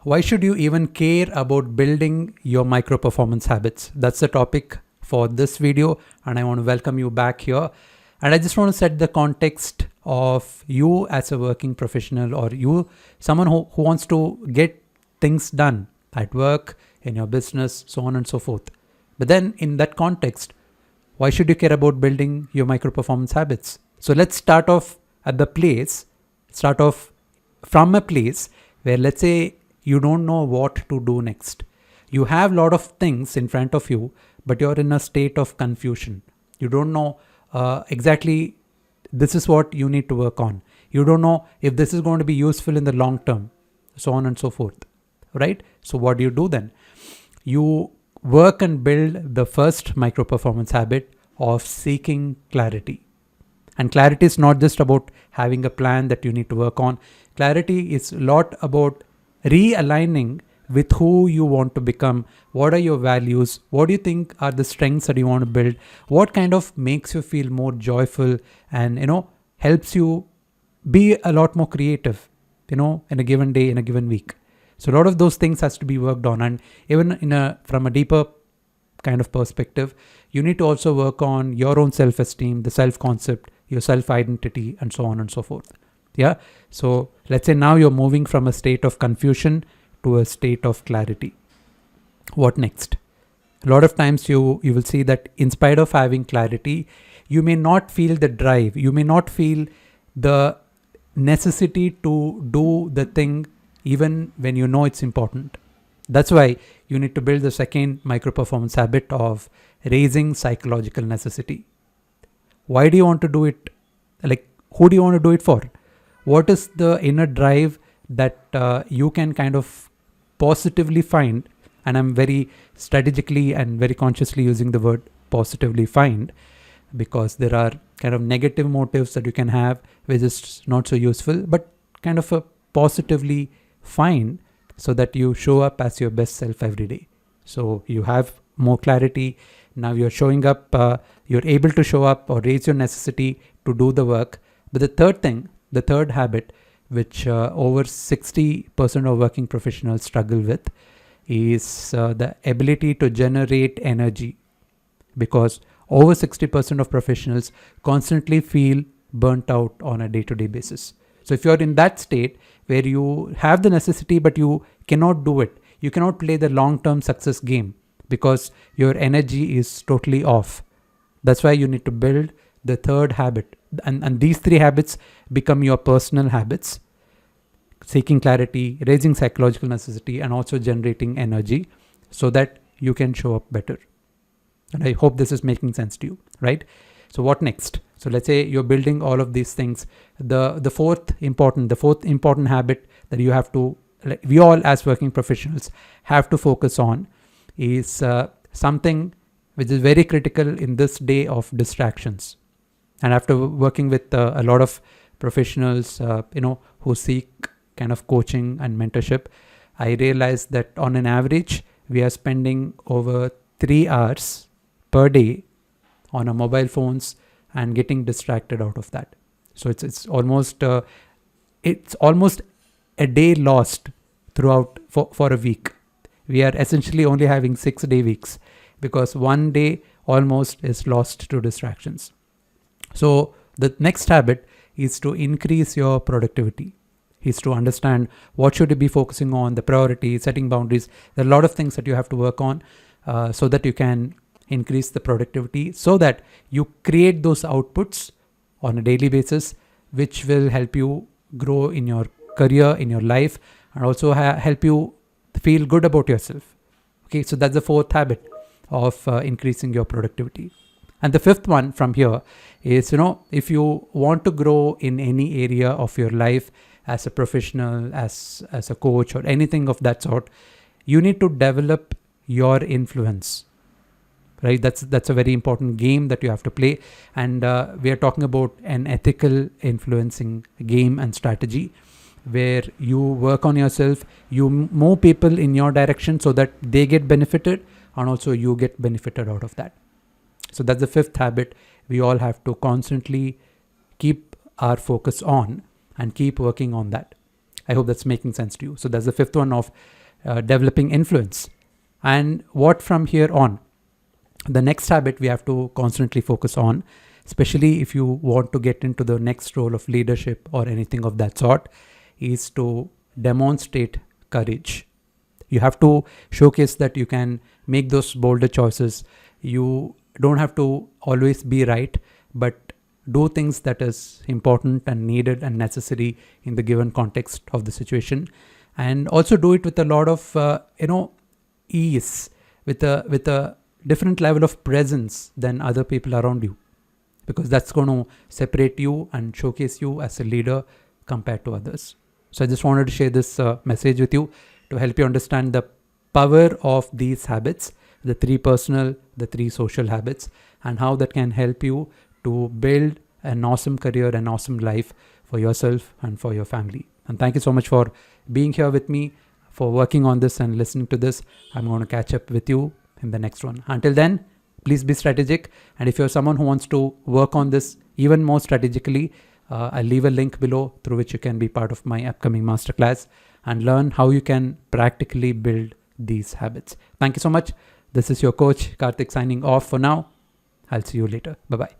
Why should you even care about building your micro performance habits? That's the topic for this video, and I want to welcome you back here. And I just want to set the context of you as a working professional, or you, someone who wants to get things done at work, in your business, so on and so forth. But then in that context, why should you care about building your micro performance habits? So let's start off from a place where, let's say, you don't know what to do next. You have a lot of things in front of you, but you're in a state of confusion. You don't know exactly this is what you need to work on. You don't know if this is going to be useful in the long term, so on and so forth, right? So what do you do then? You work and build the first micro performance habit of seeking clarity. And clarity is not just about having a plan that you need to work on. Clarity is a lot about realigning with who you want to become. What are your values? What do you think are the strengths that you want to build? What kind of makes you feel more joyful and, helps you be a lot more creative, in a given day, in a given week. So a lot of those things has to be worked on. And even from a deeper kind of perspective, you need to also work on your own self-esteem, the self-concept, your self-identity, and so on and so forth. Yeah. So let's say now you're moving from a state of confusion to a state of clarity. What next? A lot of times you will see that in spite of having clarity, you may not feel the drive. You may not feel the necessity to do the thing even when you know it's important. That's why you need to build the second micro performance habit of raising psychological necessity. Why do you want to do it? Like, who do you want to do it for? What is the inner drive that you can kind of positively find? And I'm very strategically and very consciously using the word positively find, because there are kind of negative motives that you can have, which is not so useful, but kind of a positively find so that you show up as your best self every day. So you have more clarity. Now you're showing up, you're able to show up or raise your necessity to do the work. But the third habit, which over 60% of working professionals struggle with, is the ability to generate energy, because over 60% of professionals constantly feel burnt out on a day-to-day basis. So if you're in that state where you have the necessity but you cannot do it, you cannot play the long-term success game because your energy is totally off. That's why you need to build the third habit. And these three habits become your personal habits: seeking clarity, raising psychological necessity, and also generating energy, so that you can show up better. And I hope this is making sense to you, right? So what next? So let's say you're building all of these things. The fourth important habit that you have to, we all as working professionals have to focus on, is something which is very critical in this day of distractions. And after working with a lot of professionals, who seek kind of coaching and mentorship, I realized that on an average, we are spending over 3 hours per day on our mobile phones and getting distracted out of that. So it's almost a day lost throughout for a week. We are essentially only having 6-day weeks because one day almost is lost to distractions. So the next habit is to increase your productivity, is to understand what should you be focusing on, the priorities, setting boundaries. There are a lot of things that you have to work on so that you can increase the productivity, so that you create those outputs on a daily basis, which will help you grow in your career, in your life, and also help you feel good about yourself. Okay, so that's the fourth habit of increasing your productivity. And the fifth one from here is, if you want to grow in any area of your life as a professional, as a coach, or anything of that sort, you need to develop your influence, right? That's a very important game that you have to play. And we are talking about an ethical influencing game and strategy, where you work on yourself, you move people in your direction so that they get benefited, and also you get benefited out of that. So that's the fifth habit we all have to constantly keep our focus on and keep working on that. I hope that's making sense to you. So that's the fifth one of developing influence. And what from here on? The next habit we have to constantly focus on, especially if you want to get into the next role of leadership or anything of that sort, is to demonstrate courage. You have to showcase that you can make those bolder choices. You don't have to always be right, but do things that is important and needed and necessary in the given context of the situation, and also do it with a lot of ease, with a different level of presence than other people around you, because that's going to separate you and showcase you as a leader compared to others. So I just wanted to share this message with you to help you understand the power of these habits, the 3 personal, the 3 social habits, and how that can help you to build an awesome career, an awesome life for yourself and for your family. And thank you so much for being here with me, for working on this and listening to this. I'm going to catch up with you in the next one. Until then, please be strategic. And if you're someone who wants to work on this even more strategically, I'll leave a link below through which you can be part of my upcoming masterclass and learn how you can practically build these habits. Thank you so much. This is your coach, Karthik, signing off for now. I'll see you later. Bye-bye.